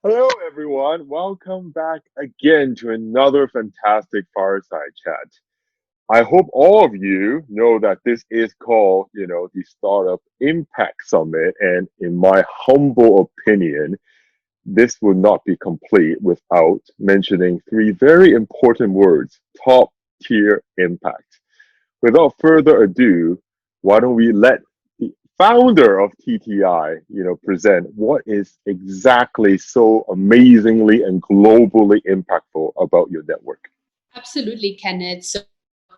Hello, everyone. Welcome back again to another fantastic fireside chat. I hope all of you know that this is called, the Startup Impact Summit. And in my humble opinion, this would not be complete without mentioning three very important words: top tier impact. Without further ado, why don't we let the founder of TTI, present what is exactly so amazingly and globally impactful about your network? Absolutely, Kenneth. So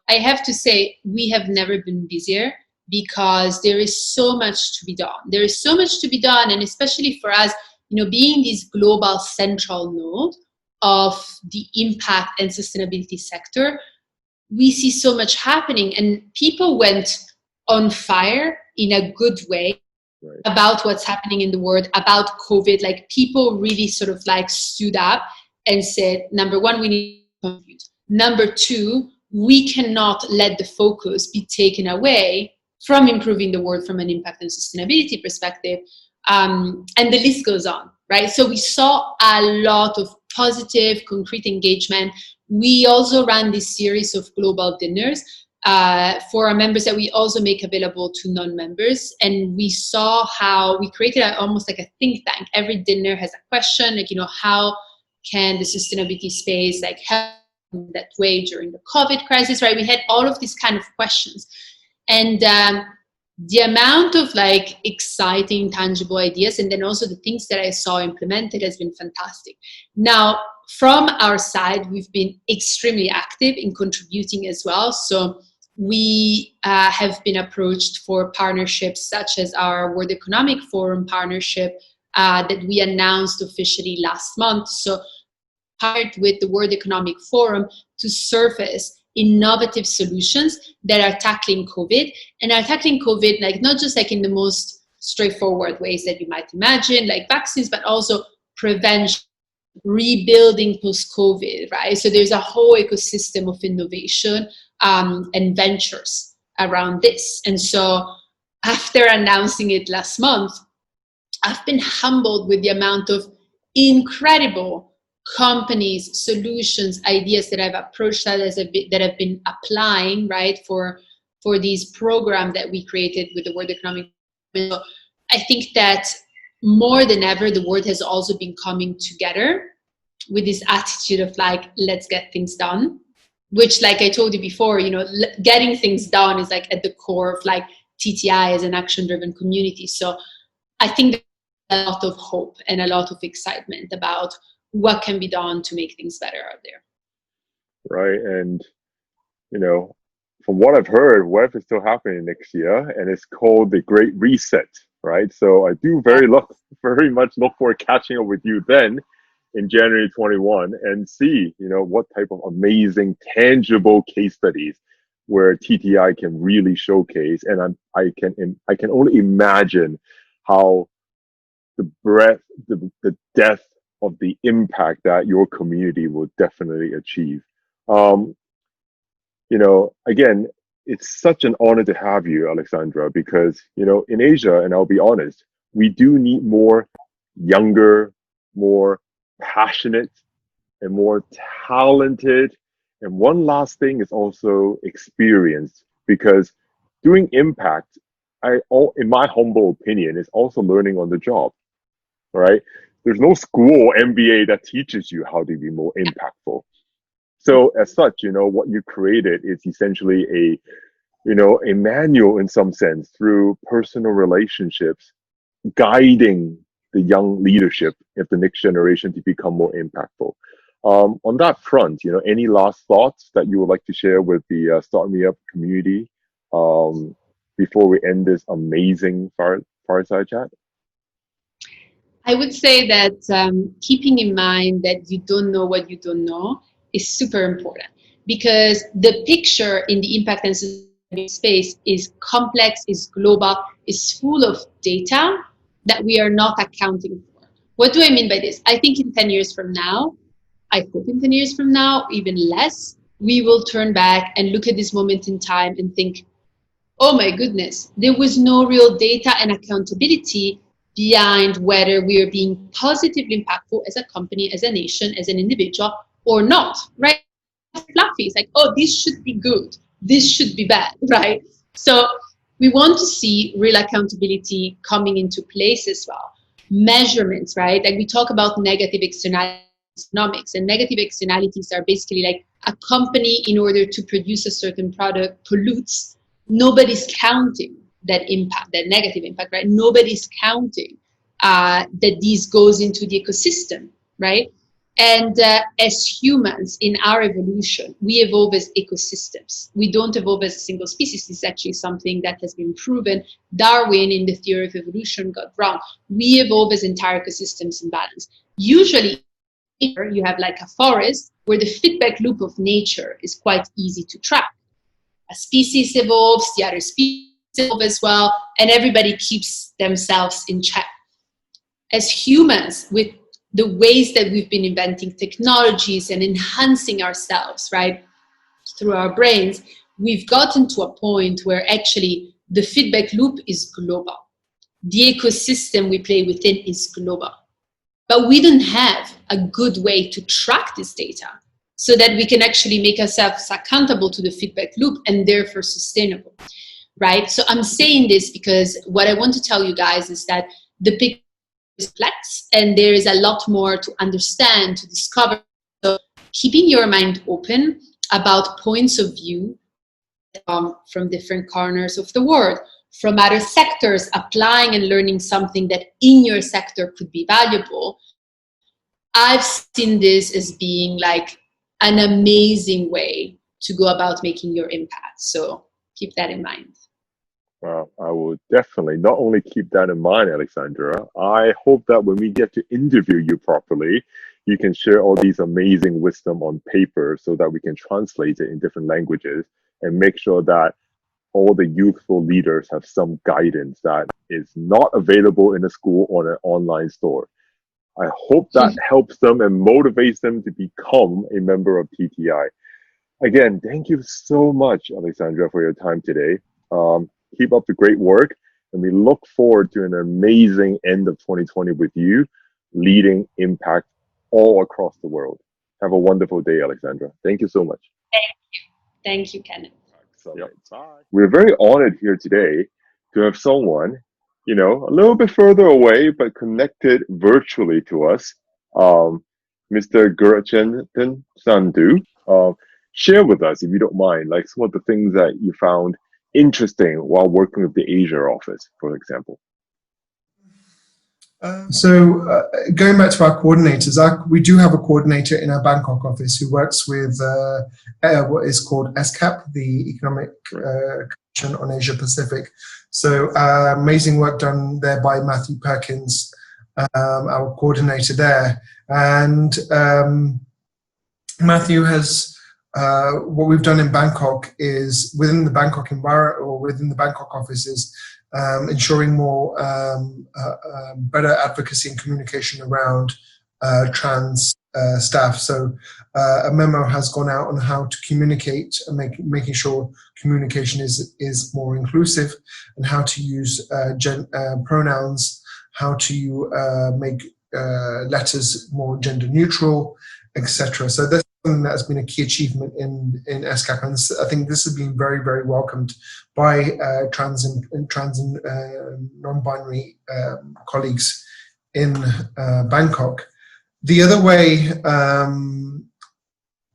I have to say, we have never been busier because there is so much to be done. There is so much to be done, and especially for us, being this global central node of the impact and sustainability sector, we see so much happening, and people went on fire in a good way Right. about what's happening in the world, about COVID. Like people really sort of like stood up and said, number one, we need to contribute. Number two, we cannot let the focus be taken away from improving the world from an impact and sustainability perspective. And the list goes on, right? So we saw a lot of positive, concrete engagement. We also ran this series of global dinners for our members that we also make available to non-members. And we saw how we created almost like a think tank. Every dinner has a question, like, how can the sustainability space like help in that way during the COVID crisis, right? We had all of these kind of questions. And the amount of like exciting, tangible ideas, and then also the things that I saw implemented has been fantastic. Now, from our side, we've been extremely active in contributing as well. So we have been approached for partnerships such as our World Economic Forum partnership that we announced officially last month. So partnered with the World Economic Forum to surface innovative solutions that are tackling COVID, and are tackling COVID like not just like in the most straightforward ways that you might imagine, like vaccines, but also prevention, rebuilding post-COVID, right? So there's a whole ecosystem of innovation and ventures around this. And so after announcing it last month, I've been humbled with the amount of incredible companies, solutions, ideas that I've approached that have been applying, right, for these program that we created with the World Economic Forum. So I think that more than ever, the world has also been coming together with this attitude of like, let's get things done, which, like I told you before, getting things done is like at the core of like TTI as an action-driven community. So I think there's a lot of hope and a lot of excitement about what can be done to make things better out there. Right. And, you know, from what I've heard, WEF is still happening next year, and it's called the Great Reset, right? So I do very much look forward to catching up with you then in January 21 and see, what type of amazing, tangible case studies where TTI can really showcase. And I can only imagine how the breadth, the depth of the impact that your community will definitely achieve. Um, again, it's such an honor to have you, Alessandra, because, in Asia, and I'll be honest, we do need more younger, more passionate, and more talented. And one last thing is also experience, because doing impact, in my humble opinion, is also learning on the job, right? There's no school MBA that teaches you how to be more impactful. So as such, what you created is essentially a manual in some sense through personal relationships, guiding the young leadership of the next generation to become more impactful. On that front, any last thoughts that you would like to share with the Start Me Up community before we end this amazing fireside chat? I would say that keeping in mind that you don't know what you don't know is super important, because the picture in the impact and sustainability space is complex, is global, is full of data that we are not accounting for. What do I mean by this? I think in 10 years from now, I hope in 10 years from now, even less, we will turn back and look at this moment in time and think, oh my goodness, there was no real data and accountability behind whether we are being positively impactful as a company, as a nation, as an individual, or not, right? Fluffy. It's like, oh, this should be good, this should be bad, right? So we want to see real accountability coming into place as well. Measurements, right? Like we talk about negative externalities economics, and negative externalities are basically like a company, in order to produce a certain product, pollutes. Nobody's counting that impact, that negative impact, right? Nobody's counting that this goes into the ecosystem, right? And as humans in our evolution, we evolve as ecosystems. We don't evolve as a single species. This is actually something that has been proven. Darwin, in the theory of evolution, got wrong. We evolve as entire ecosystems in balance. Usually, you have like a forest where the feedback loop of nature is quite easy to track. A species evolves, the other species evolve as well, and everybody keeps themselves in check. As humans, with the ways that we've been inventing technologies and enhancing ourselves, right, through our brains, we've gotten to a point where actually the feedback loop is global. The ecosystem we play within is global. But we don't have a good way to track this data so that we can actually make ourselves accountable to the feedback loop and therefore sustainable, right? So I'm saying this because what I want to tell you guys is that the picture is complex and there is a lot more to understand, to discover. So keeping your mind open about points of view from different corners of the world, from other sectors, applying and learning something that in your sector could be valuable. I've seen this as being like an amazing way to go about making your impact. So keep that in mind. Well, I will definitely not only keep that in mind, Alessandra. I hope that when we get to interview you properly, you can share all these amazing wisdom on paper so that we can translate it in different languages and make sure that all the youthful leaders have some guidance that is not available in a school or an online store. I hope that helps them and motivates them to become a member of TTI. Again, thank you so much, Alessandra, for your time today. Keep up the great work, and we look forward to an amazing end of 2020 with you, leading impact all across the world. Have a wonderful day, Alessandra. Thank you so much. Thank you, Kenneth. Excellent. Yep. Bye. We're very honored here today to have someone, a little bit further away, but connected virtually to us, Mr. Gurchaten Sandhu. Share with us, if you don't mind, like some of the things that you found interesting while working with the Asia office, for example. Going back to our coordinators, we do have a coordinator in our Bangkok office who works with what is called ESCAP, the Economic Commission on Asia Pacific. So amazing work done there by Matthew Perkins, our coordinator there. And Matthew has, what we've done in Bangkok is within the Bangkok environment or within the Bangkok offices, ensuring more better advocacy and communication around trans staff. So a memo has gone out on how to communicate and making sure communication is more inclusive, and how to use pronouns, how to make letters more gender neutral, etc. So that's something that has been a key achievement in ESCAP, and I think this has been very, very welcomed by trans and non-binary colleagues in Bangkok. The other way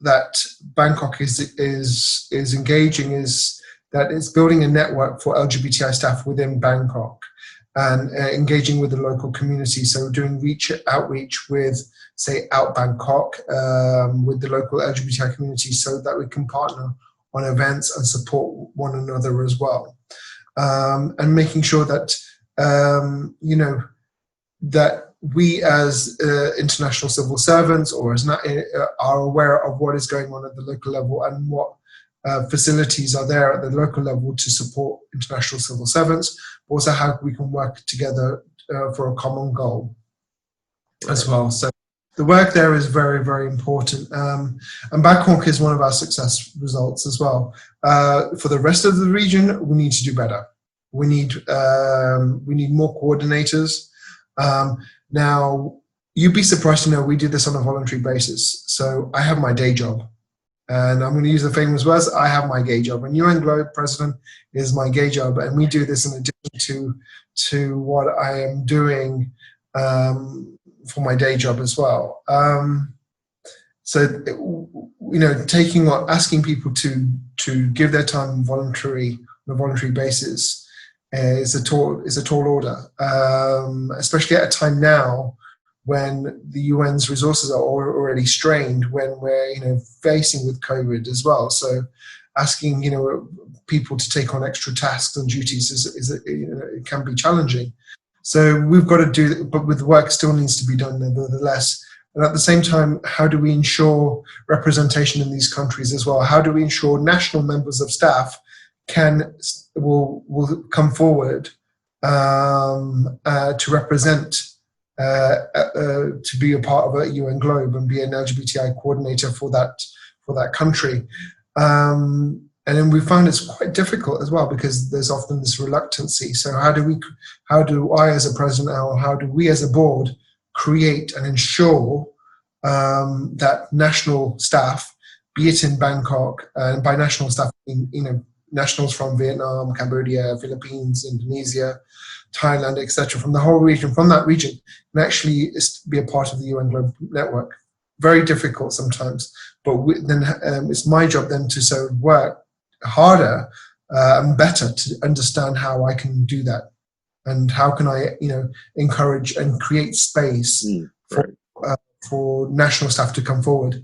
that Bangkok is engaging is that it's building a network for LGBTI staff within Bangkok and engaging with the local community. So doing outreach with, say, Out Bangkok, with the local LGBTI community, so that we can partner on events and support one another as well. And making sure that, that we as international civil servants or as are aware of what is going on at the local level and what facilities are there at the local level to support international civil servants, but also how we can work together for a common goal as well. So the work there is very, very important. And Bangkok is one of our success results as well. For the rest of the region, we need to do better. We need more coordinators. Now, you'd be surprised to know we do this on a voluntary basis. So I have my day job. And I'm going to use the famous words, I have my gay job. And UN Globe President is my gay job. And we do this in addition to what I am doing for my day job as well. So, asking people to give their time on a voluntary basis is a tall order, especially at a time now when the UN's resources are already strained, when we're facing with COVID as well. So, asking people to take on extra tasks and duties it can be challenging. So we've got to do, but with work still needs to be done nevertheless. And at the same time, how do we ensure representation in these countries as well? How do we ensure national members of staff will come forward to represent, to be a part of a UN Globe and be an LGBTI coordinator for that country? And then we found it's quite difficult as well because there's often this reluctancy. So how do I as a president, or how do we as a board create and ensure that national staff, be it in Bangkok, and by national staff, nationals from Vietnam, Cambodia, Philippines, Indonesia, Thailand, etc., from the whole region, from that region, can actually be a part of the UN Global Network. Very difficult sometimes, but then it's my job then to sort of work harder and better to understand how I can do that. And how can I, encourage and create space for national staff to come forward?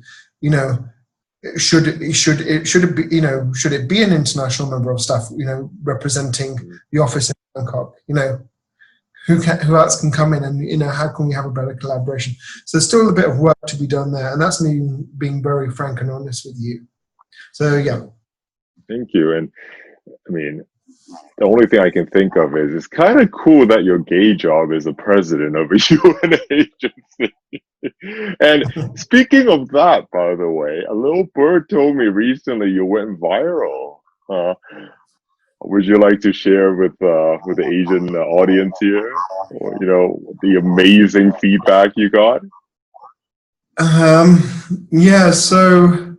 Should it be an international member of staff, representing the office in Bangkok? Who else can come in, and how can we have a better collaboration? So there's still a bit of work to be done there, and that's me being very frank and honest with you. So yeah. Thank you. And I mean, the only thing I can think of is it's kind of cool that your gay job is a president of a UN agency. And speaking of that, by the way, a little bird told me recently you went viral. Would you like to share with the Asian audience here, or, the amazing feedback you got? Yeah. So.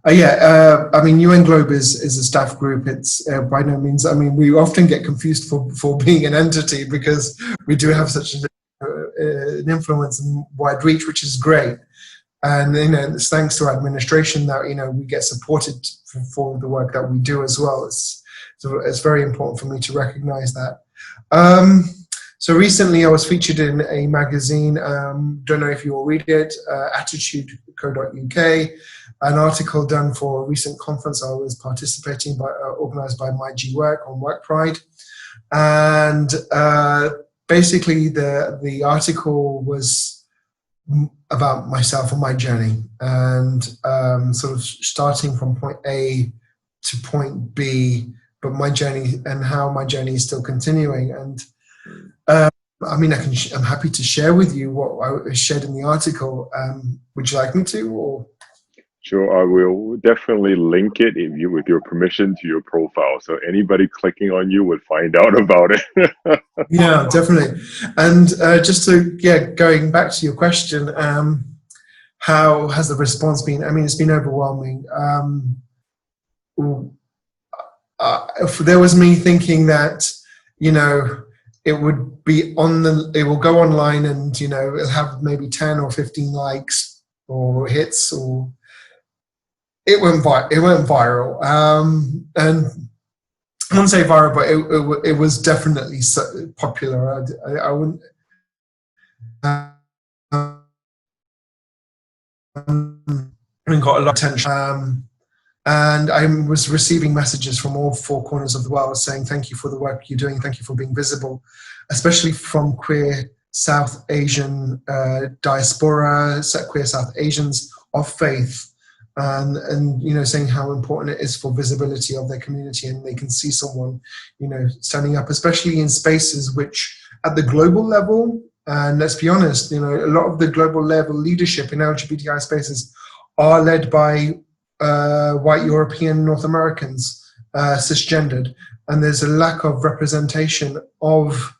UN Globe is a staff group. It's by no means, we often get confused for being an entity because we do have such an influence and wide reach, which is great. And, it's thanks to our administration that, we get supported for the work that we do as well. It's very important for me to recognize that. So recently I was featured in a magazine, don't know if you all read it, attitude.co.uk, an article done for a recent conference I was participating by, organized by My G Work on Work Pride. And basically the article was about myself and my journey, and sort of starting from point A to point B, but my journey and how my journey is still continuing. And I'm happy to share with you what I shared in the article. Would you like me to? Or? Sure, I will definitely link it with your permission to your profile, so anybody clicking on you would find out about it. Yeah, definitely. And just going back to your question, how has the response been? It's been overwhelming. There was me thinking that, it would be it will go online and, it'll have maybe 10 or 15 likes or hits, or it went viral. And I wouldn't say viral, but it was definitely popular. I wouldn't. And got a lot of attention. And I was receiving messages from all four corners of the world saying, thank you for the work you're doing. Thank you for being visible, especially from queer South Asian diaspora, queer South Asians of faith. And saying how important it is for visibility of their community, and they can see someone, standing up, especially in spaces which at the global level, and let's be honest, a lot of the global level leadership in LGBTI spaces are led by white European North Americans, cisgendered, and there's a lack of representation of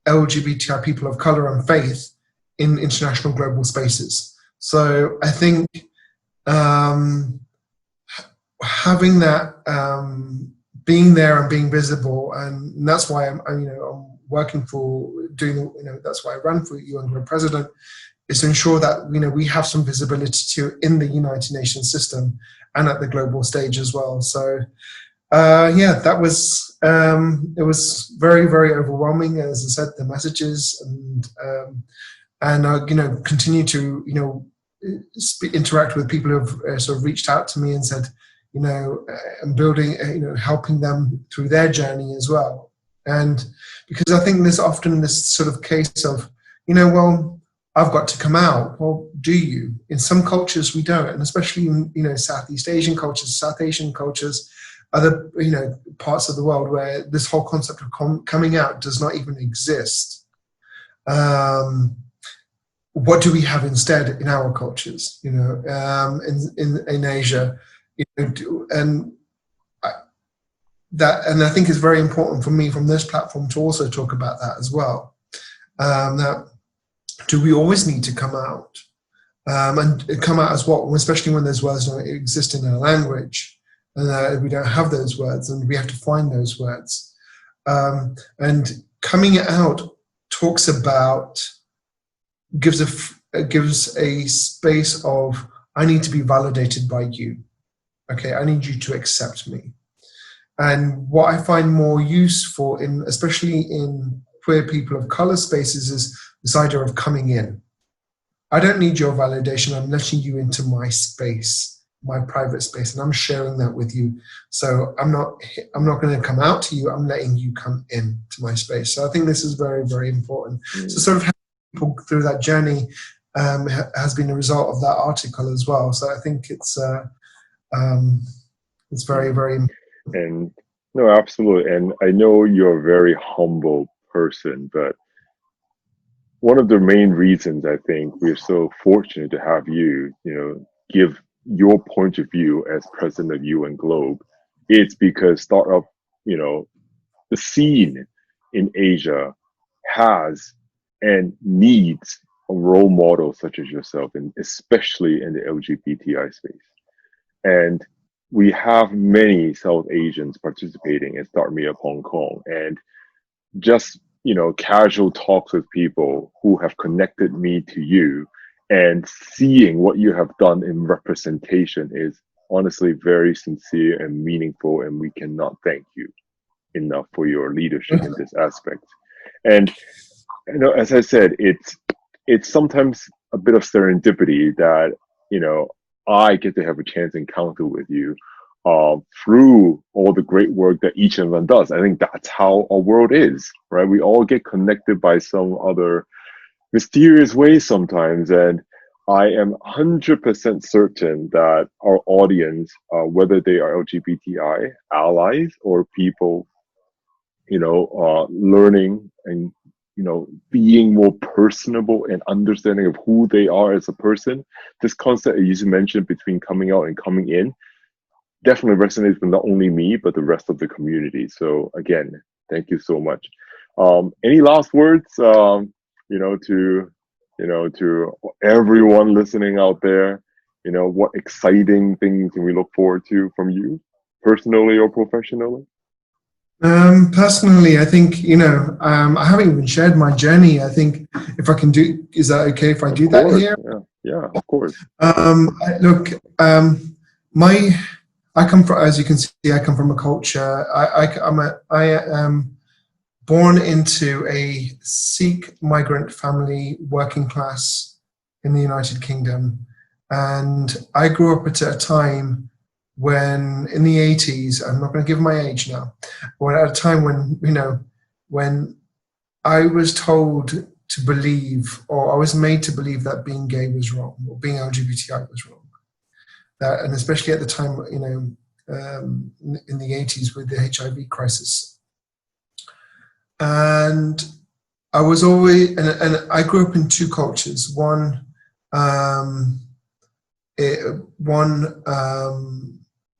LGBTI people of color and faith in international global spaces. So I think having that, being there and being visible, and that's why I'm working for doing, that's why I ran for UN Group President, is to ensure that we have some visibility to in the United Nations system and at the global stage as well. So that was it was very, very overwhelming, as I said, the messages, and continue to interact with people who have sort of reached out to me and said, and building, helping them through their journey as well. And because I think there's often this sort of case of, well, I've got to come out. Well, do you? In some cultures we don't, and especially in Southeast Asian cultures, South Asian cultures, other parts of the world where this whole concept of coming out does not even exist. What do we have instead in our cultures? In Asia, and I think it's very important for me from this platform to also talk about that as well. That do we always need to come out, and come out as what? Especially when those words don't exist in our language, and we don't have those words, and we have to find those words. And coming out talks about, gives a space of, I need to be validated by you. Okay, I need you to accept me. And what I find more useful, especially in queer people of color spaces, is this idea of coming in. I don't need your validation. I'm letting you into my space, my private space, and I'm sharing that with you. So I'm not going to come out to you. I'm letting you come in to my space. So I think this is very, very important. So sort of helping people through that journey has been a result of that article as well. So I think it's very, very important. And no, absolutely. And I know you're a very humble person, but one of the main reasons I think we're so fortunate to have you, give your point of view as president of UN Globe, it's because startup, the scene in Asia has and needs a role model such as yourself, and especially in the LGBTI space. And we have many South Asians participating in Start Me Up Hong Kong, and just casual talks with people who have connected me to you, and seeing what you have done in representation is honestly very sincere and meaningful, and we cannot thank you enough for your leadership in this aspect. And as I said, it's sometimes a bit of serendipity that I get to have a chance to encounter with you through all the great work that each of them does. I think that's how our world is, right? We all get connected by some other mysterious way sometimes, and I am 100% certain that our audience, whether they are LGBTI allies or people, learning and being more personable and understanding of who they are as a person, this concept you mentioned between coming out and coming in definitely resonates with not only me but the rest of the community. So again, thank you so much. Any last words? To everyone listening out there, what exciting things can we look forward to from you, personally or professionally? Personally, I think, I haven't even shared my journey. I think if I can is that okay if I do that here? Yeah, of course. I come from, as you can see, I come from a culture. I am born into a Sikh migrant family, working class in the United Kingdom. And I grew up at a time when, in the 80s, I'm not going to give my age now, but at a time when I was told to believe, or I was made to believe that being gay was wrong, or being LGBTI was wrong. And especially at the time, in the 80s with the HIV crisis. And I was always, and I grew up in two cultures. One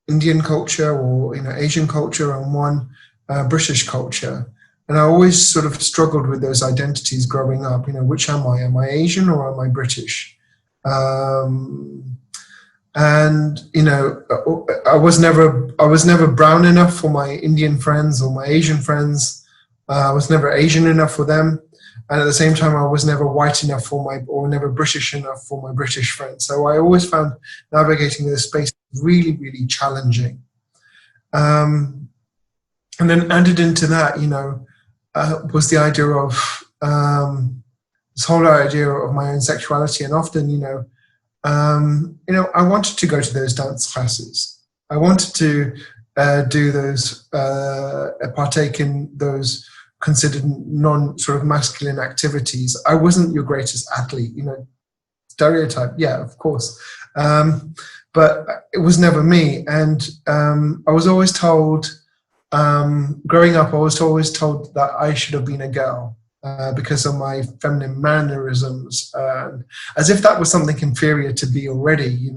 Indian culture, or Asian culture, and one British culture. And I always sort of struggled with those identities growing up. Which am I? Am I Asian or am I British? And I was never brown enough for my Indian friends or my Asian friends. I was never Asian enough for them, and at the same time I was never white enough or never British enough for my British friends. So I always found navigating this space really, really challenging. And then added into that, was the idea of this whole idea of my own sexuality, and often, I wanted to go to those dance classes. I wanted to do those, partake in those considered sort of masculine activities. I wasn't your greatest athlete, stereotype, yeah, of course. But it was never me. And I was always told, growing up, I was always told that I should have been a girl. Because of my feminine mannerisms, as if that was something inferior to be already,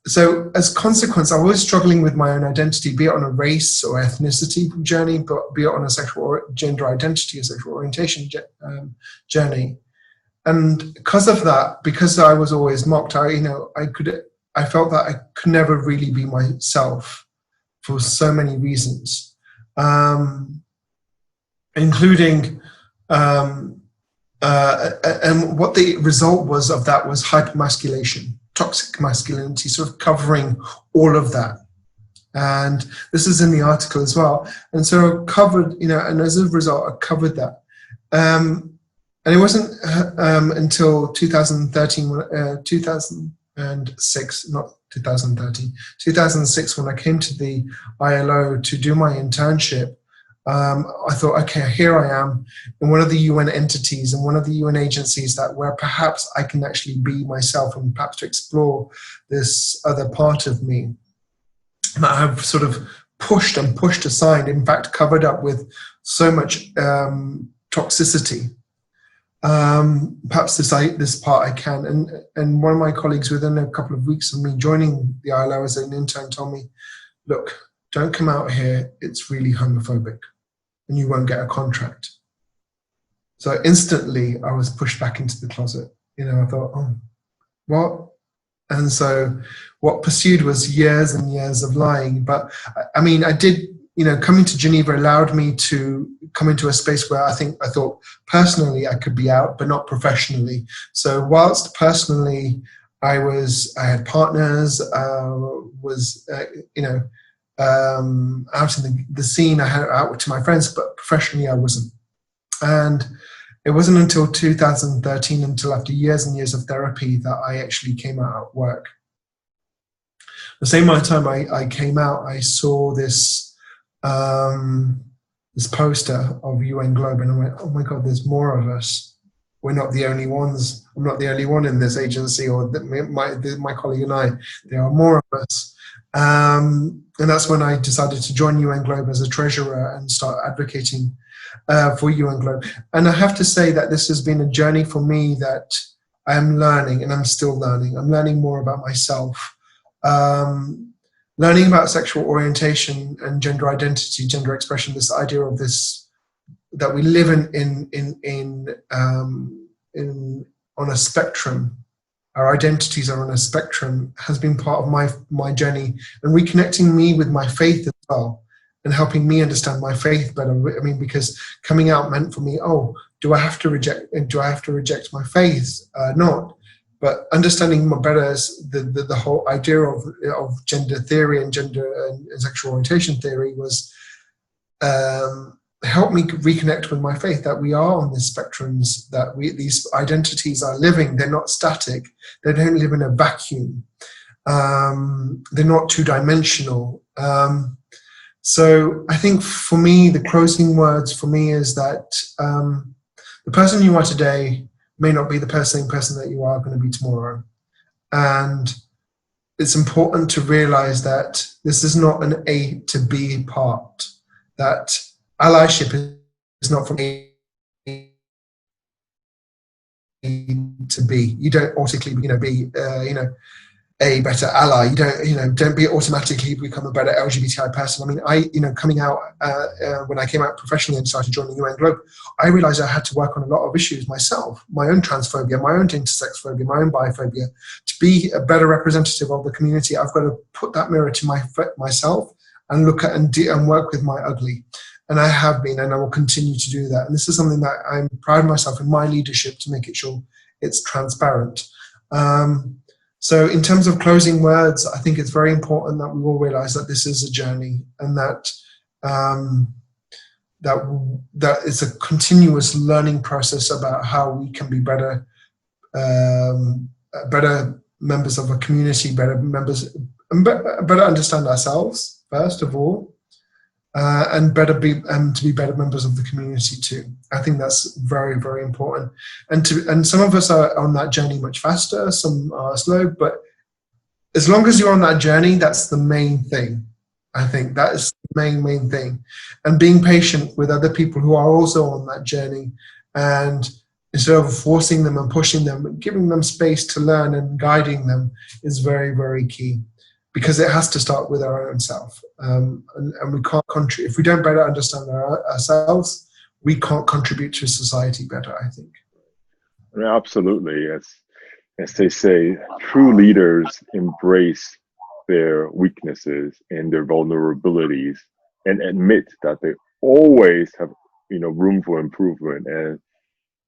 so as a consequence, I was struggling with my own identity, be it on a race or ethnicity journey, but be it on a sexual or gender identity or sexual orientation journey. And because of that, because I was always mocked, I felt that I could never really be myself for so many reasons. Including, and what the result was of that was hypermasculation, toxic masculinity, sort of covering all of that. And this is in the article as well. And so I covered, and as a result, I covered that. And it wasn't until 2006, not 2013, 2006, when I came to the ILO to do my internship. I thought, okay, here I am in one of the UN entities and one of the UN agencies where perhaps I can actually be myself and perhaps to explore this other part of me that I've sort of pushed aside, in fact, covered up with so much toxicity. Perhaps this part I can. And one of my colleagues, within a couple of weeks of me joining the ILO as an intern, told me, look, don't come out here, it's really homophobic and you won't get a contract. So instantly I was pushed back into the closet. I thought, oh, what? And so what pursued was years and years of lying. But I mean, I did, coming to Geneva allowed me to come into a space where I thought personally I could be out, but not professionally. So whilst personally I had partners, out in the scene, I had out to my friends, but professionally I wasn't. And it wasn't until 2013, until after years and years of therapy, that I actually came out at work. The same time I came out, I saw this poster of UN Globe, and I went, oh my God, there's more of us. We're not the only ones. I'm not the only one in this agency, or my colleague and I. There are more of us. And that's when I decided to join UN Globe as a treasurer and start advocating for UN Globe. And I have to say that this has been a journey for me that I am learning, and I'm still learning. I'm learning more about myself, learning about sexual orientation and gender identity, gender expression. This idea of this, that we live on a spectrum. Our identities are on a spectrum, has been part of my journey, and reconnecting me with my faith as well, and helping me understand my faith better. I mean, because coming out meant for me, do I have to reject my faith? Not. But understanding better the whole idea of gender theory and gender and sexual orientation theory was help me reconnect with my faith, that we are on these spectrums, that these identities are living, they're not static, they don't live in a vacuum, they're not two-dimensional. So I think for me, the closing words for me is that the person you are today may not be the same person that you are going to be tomorrow. And it's important to realize that this is not an A to B part, that allyship is not from A to B. You don't automatically, be. a better ally. Don't be automatically become a better LGBTI person. I mean, coming out when I came out professionally and started joining UN Globe, I realized I had to work on a lot of issues myself, my own transphobia, my own intersex phobia, my own biphobia. To be a better representative of the community, I've got to put that mirror to myself and look at and work with my ugly. And I have been, and I will continue to do that. And this is something that I'm proud of myself in my leadership to make it sure it's transparent. So in terms of closing words, I think it's very important that we all realize that this is a journey, and that that it's a continuous learning process about how we can be better members of a community, better understand ourselves first of all, and to be better members of the community too. I think that's very, very important. And some of us are on that journey much faster, some are slow, but as long as you're on that journey, that's the main thing. I think that is the main thing. And being patient with other people who are also on that journey, and instead of forcing them and pushing them, giving them space to learn and guiding them is very, very key. Because it has to start with our own self, and we can't contribute if we don't better understand ourselves. We can't contribute to society better, I think. Absolutely, as they say, true leaders embrace their weaknesses and their vulnerabilities, and admit that they always have room for improvement. And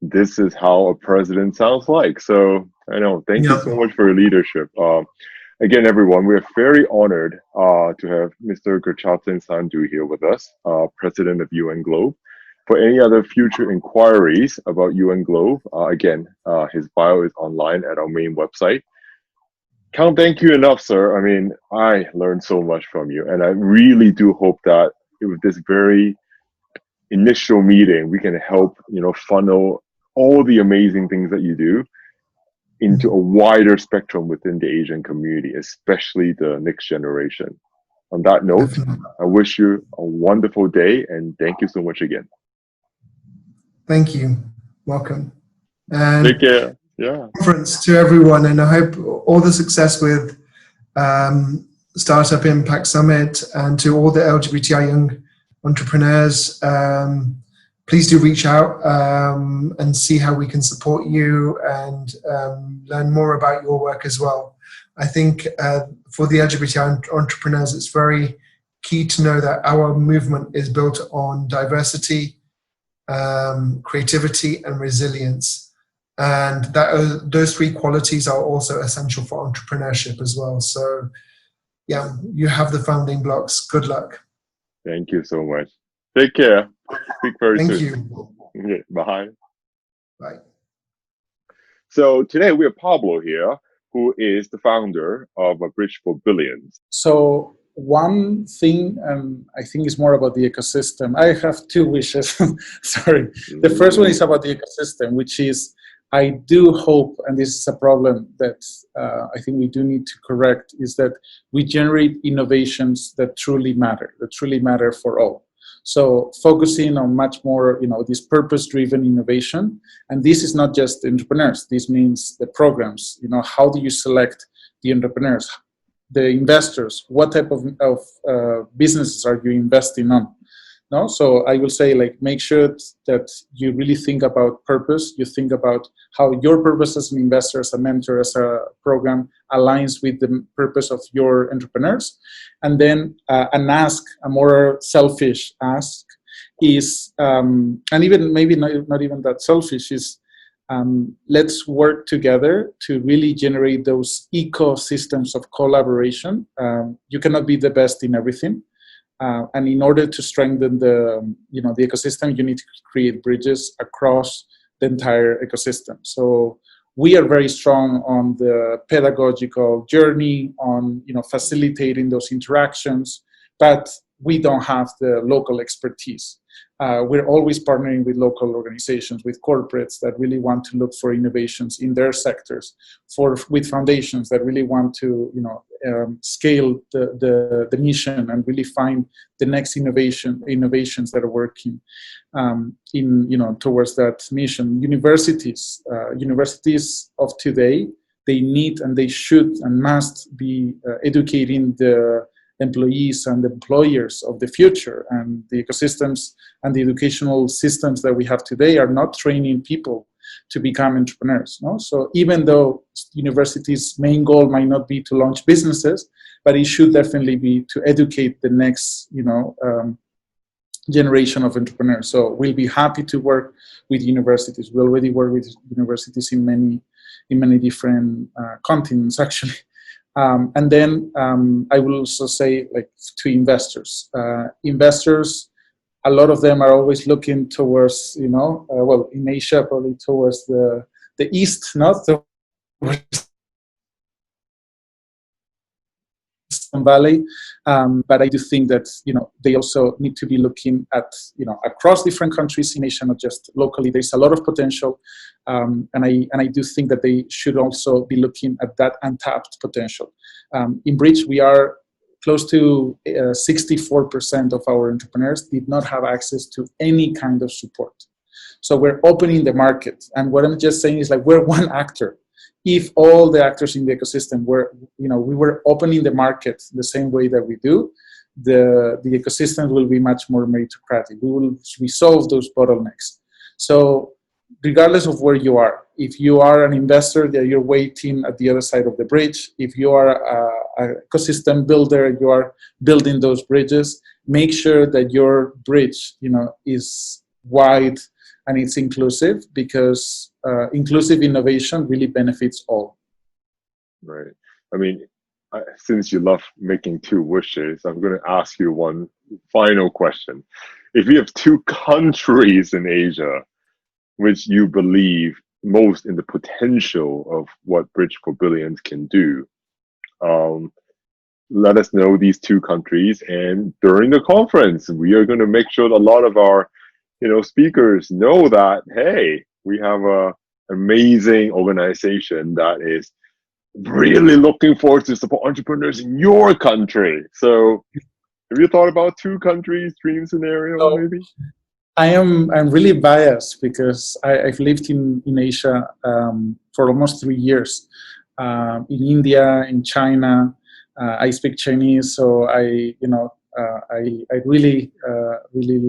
this is how a president sounds like. So I know. Thank you so much for your leadership. Again, everyone, we're very honored to have Mr. Gurchaten Sandhu here with us, President of UN Globe. For any other future inquiries about UN Globe, again, his bio is online at our main website. Can't thank you enough, sir. I mean, I learned so much from you, and I really do hope that with this very initial meeting, we can help, funnel all the amazing things that you do into a wider spectrum within the Asian community, especially the next generation. On that note, I wish you a wonderful day, and thank you so much again. Thank you. Welcome. And take care. Yeah. Conference to everyone, and I hope all the success with Startup Impact Summit, and to all the LGBTI young entrepreneurs. Please do reach out and see how we can support you, and learn more about your work as well. I think for the LGBTI entrepreneurs, it's very key to know that our movement is built on diversity, creativity, and resilience. And that those three qualities are also essential for entrepreneurship as well. So yeah, you have the founding blocks. Good luck. Thank you so much. Take care. Speak very soon. Thank you. Okay, bye. Bye. So today we have Pablo here, who is the founder of A Bridge for Billions. So one thing, I think is more about the ecosystem. I have two wishes. Sorry. The first one is about the ecosystem, which is, I do hope, and this is a problem that I think we do need to correct, is that we generate innovations that truly matter for all. So focusing on much more, this purpose-driven innovation. And this is not just entrepreneurs. This means the programs. How do you select the entrepreneurs, the investors? What type of businesses are you investing on? No, so I will say, make sure that you really think about purpose. You think about how your purpose as an investor, as a mentor, as a program aligns with the purpose of your entrepreneurs. And then an ask, a more selfish ask is, and even maybe not even that selfish, is let's work together to really generate those ecosystems of collaboration. You cannot be the best in everything. And in order to strengthen the ecosystem, you need to create bridges across the entire ecosystem. So we are very strong on the pedagogical journey, on facilitating those interactions, but we don't have the local expertise. We're always partnering with local organizations, with corporates that really want to look for innovations in their sectors, with foundations that really want to scale the mission and really find the next innovations that are working towards that mission. Universities of today, they need and they should and must be educating the employees and employers of the future. And the ecosystems and the educational systems that we have today are not training people to become entrepreneurs. No? So even though universities' main goal might not be to launch businesses, but it should definitely be to educate the next, generation of entrepreneurs. So we'll be happy to work with universities. We already work with universities in many different continents, actually. And then I will also say, like, to investors. Investors, a lot of them are always looking towards, well, in Asia, probably towards the east, not towards Valley, but I do think that they also need to be looking at across different countries in Asia, not just locally. There's a lot of potential, and I do think that they should also be looking at that untapped potential. In Bridge, we are close to 64% of our entrepreneurs did not have access to any kind of support. So we're opening the market, and what I'm just saying is, like, we're one actor. If all the actors in the ecosystem were, we were opening the market the same way that we do, the ecosystem will be much more meritocratic. We will resolve those bottlenecks. So regardless of where you are, if you are an investor that you're waiting at the other side of the bridge, if you are an ecosystem builder, you are building those bridges, make sure that your bridge, is wide and it's inclusive, because inclusive innovation really benefits all. Right. I mean, since you love making two wishes, I'm going to ask you one final question. If you have two countries in Asia which you believe most in the potential of what Bridge for Billions can do, let us know these two countries, and during the conference, we are going to make sure that a lot of our speakers know that, hey, we have a amazing organization that is really looking forward to support entrepreneurs in your country. So have you thought about two countries, dream scenario, maybe? I'm really biased because I've lived in Asia for almost 3 years. In India, in China, I speak Chinese, so I really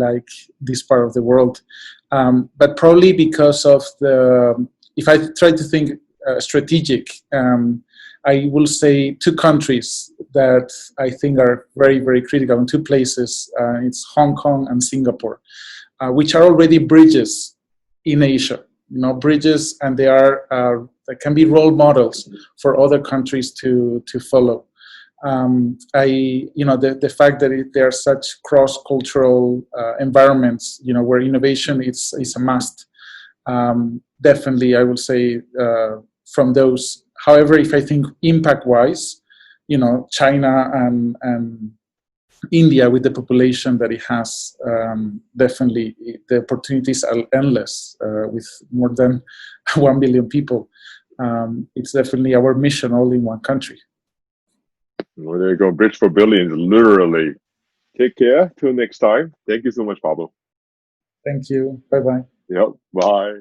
like this part of the world. But probably because of if I try to think strategic, I will say two countries that I think are very, very critical, in two places. It's Hong Kong and Singapore, which are already bridges in Asia. Bridges, and they can be role models for other countries to follow. The fact that there are such cross-cultural environments, where innovation is a must. Definitely, I would say from those. However, if I think impact-wise, China and India, with the population that it has, definitely the opportunities are endless. With more than 1 billion people, it's definitely our mission, all in one country. Well, there you go. Bridge for Billions, literally. Take care. Till next time. Thank you so much, Pablo. Thank you. Bye-bye. Yep. Bye.